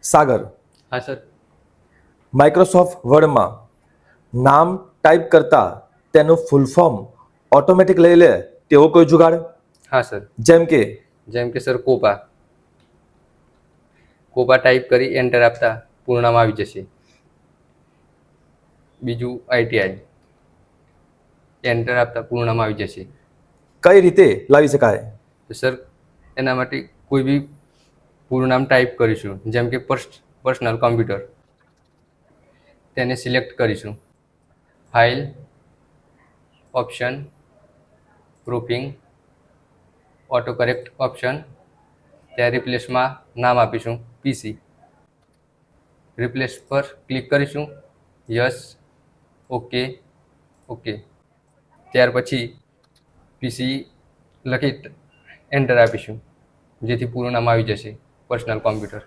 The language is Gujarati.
સાગર, હા સર. માઇક્રોસોફ્ટ વર્ડમાં નામ ટાઈપ કરતા તેનું ફૂલ ફોર્મ ઓટોમેટિક લઈ લે તેવો કોઈ જુગાડ? હા સર. જેમ કે સર કોપા ટાઈપ કરી એન્ટર આપતા પૂરું નામ આવી જશે. બીજું ITI એન્ટર આપતા પૂરું નામ આવી જશે. કઈ રીતે લાવી શકાય? તો સર એના માટે કોઈ બી પૂરું નામ ટાઈપ કરીશું, જેમ કે પર્સનલ કોમ્પ્યુટર, તેને સિલેક્ટ કરીશું. File, option, grouping, auto correct option, ત્યાં રિપ્લેસમાં નામ આપીશું PC. રિપ્લેસ પર ક્લિક કરીશું. Yes, okay, okay. ત્યાર પછી PC લખી એન્ટર આપીશું, જેથી પૂરું નામ આવી જશે પર્સનલ કોમ્પ્યુટર.